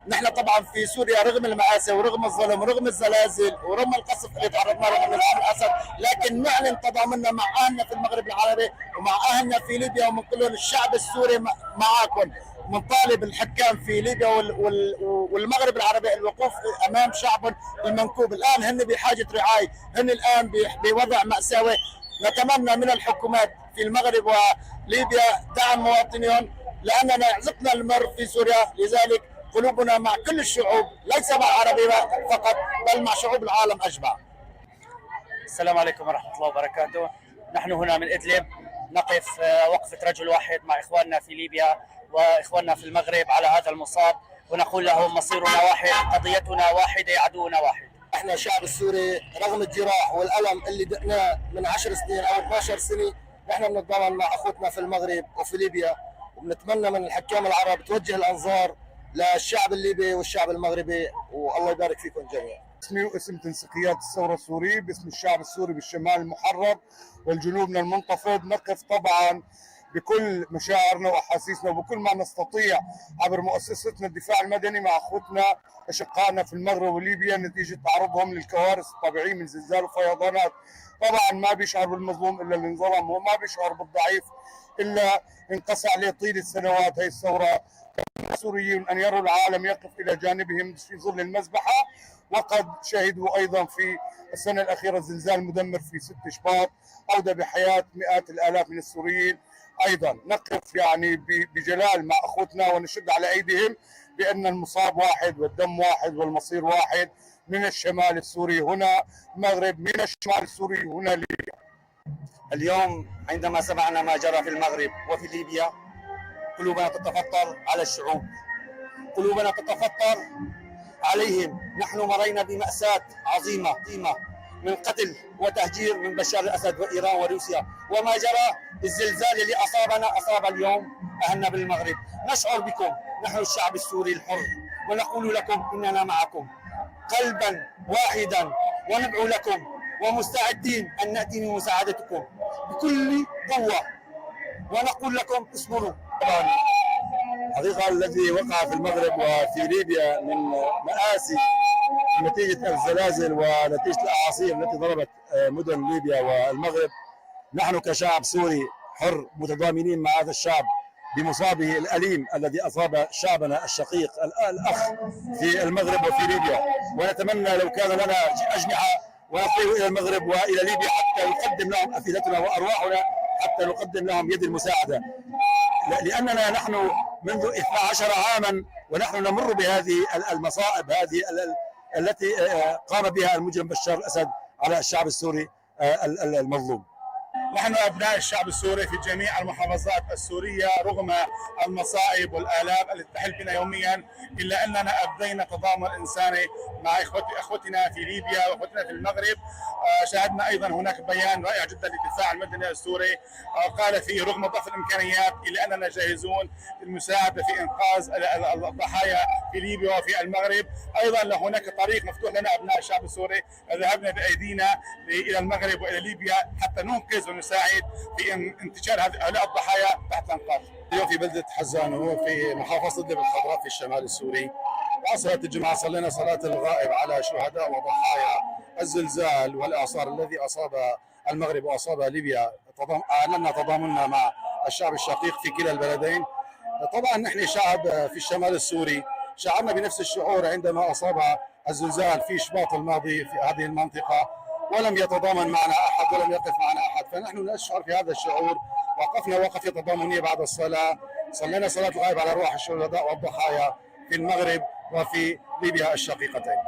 نحن طبعا في سوريا رغم المآسي ورغم الظلم ورغم الزلازل ورغم القصف اللي تعرضنا له من نظام الاسد، لكن نعلن تضامننا مع اهلنا في المغرب العربي ومع اهلنا في ليبيا، ومنقول لهم الشعب السوري معاكم. منطالب الحكام في ليبيا والمغرب العربي الوقوف امام شعب المنكوب. الان هن بحاجه رعايه، هن الان بوضع ماساوي. نتمنى من الحكومات في المغرب وليبيا دعم مواطنيهم، لاننا عزقنا المر في سوريا، لذلك قلوبنا مع كل الشعوب، ليس مع العربية فقط بل مع شعوب العالم أجمع. السلام عليكم ورحمة الله وبركاته. نحن هنا من إدلب نقف وقفة رجل واحد مع إخواننا في ليبيا وإخواننا في المغرب على هذا المصاب، ونقول لهم مصيرنا واحد، قضيتنا واحدة، عدونا واحد. احنا الشعب السوري رغم الجراح والألم اللي دقناه من 10 سنين أو 12 سنة، نحن بنتضامن مع أخوتنا في المغرب وفي ليبيا، وبنتمنى من الحكام العرب توجه الأنظار للشعب الليبي والشعب المغربي، والله يبارك فيكم جميعا. اسمي واسم تنسيقيات الثورة السورية باسم الشعب السوري بالشمال المحرر والجنوبنا المنتفض، نقف طبعا بكل مشاعرنا واحاسيسنا وبكل ما نستطيع عبر مؤسستنا الدفاع المدني مع اخوتنا اشقائنا في المغرب وليبيا نتيجه تعرضهم للكوارث الطبيعيه من زلزال وفيضانات. طبعا ما بيشعر بالمظلوم الا اللي انظلم، وما بيشعر بالضعيف الا انقسى عليه طيله سنوات هي الثوره. السوريين ان يروا العالم يقف الى جانبهم في ظل المذبحه، وقد شهدوا ايضا في السنه الاخيره زلزال مدمر في 6 شباط اودى بحياه مئات الالاف من السوريين. ايضا نقف يعني بجلال مع اخوتنا ونشد على ايديهم بان المصاب واحد والدم واحد والمصير واحد، من الشمال السوري هنا المغرب، من الشمال السوري هنا ليبيا. اليوم عندما سمعنا ما جرى في المغرب وفي ليبيا قلوبنا تتفطر على الشعوب، قلوبنا تتفطر عليهم. نحن مرينا بمأساة عظيمة من قتل وتهجير من بشار الأسد وإيران وروسيا، وما جرى الزلزال اللي أصاب اليوم أهلنا بالمغرب. نشعر بكم، نحن الشعب السوري الحر، ونقول لكم إننا معكم قلبا واحدا، وندعو لكم ومستعدين أن نأتي بمساعدتكم بكل قوة، ونقول لكم اصبروا. الحقيقة الذي وقع في المغرب وفي ليبيا من مآسي نتيجة الزلازل ونتيجة الأعاصير التي ضربت مدن ليبيا والمغرب، نحن كشعب سوري حر متضامنين مع هذا الشعب بمصابه الأليم الذي أصاب شعبنا الشقيق الأخ في المغرب وفي ليبيا. ونتمنى لو كان لنا أجنحة ونطير إلى المغرب وإلى ليبيا حتى نقدم لهم أفئدتنا وأرواحنا، حتى نقدم لهم يد المساعدة، لأننا نحن منذ 12 عاما ونحن نمر بهذه المصائب هذه التي قام بها المجرم بشار الأسد على الشعب السوري المظلوم. نحن أبناء الشعب السوري في جميع المحافظات السورية رغم المصائب والآلام التي تحل بنا يوميا، إلا أننا أبدينا تضامن إنساني مع إخوتنا في ليبيا وإخوتنا في المغرب. شاهدنا أيضا هناك بيان رائع جدا للدفاع المدني السوري قال فيه رغم ضعف الإمكانيات إلا أننا جاهزون للمساعدة في إنقاذ الضحايا في ليبيا وفي المغرب. أيضا هناك طريق مفتوح لنا أبناء الشعب السوري، ذهبنا بأيدينا إلى المغرب وإلى ليبيا حتى ننقذ ونساعد في انتشار هؤلاء الضحايا تحت الأنقاض. اليوم في بلدة حزانو في محافظة إدلب الخضراء في الشمال السوري، وصلت الجمعة صلينا صلاة الغائب على شهداء وضحايا الزلزال والإعصار الذي أصاب المغرب وأصاب ليبيا. أعلنا تضامننا مع الشعب الشقيق في كلا البلدين. طبعا نحن شعب في الشمال السوري شعرنا بنفس الشعور عندما أصاب الزلزال في شباط الماضي في هذه المنطقة، ولم يتضامن معنا أحد ولم يقف معنا أحد، فنحن نشعر في هذا الشعور. وقفنا وقفة تضامنية بعد الصلاة، صلينا صلاة الغائب على أرواح الشهداء والضحايا في المغرب وفي ليبيا الشقيقتين.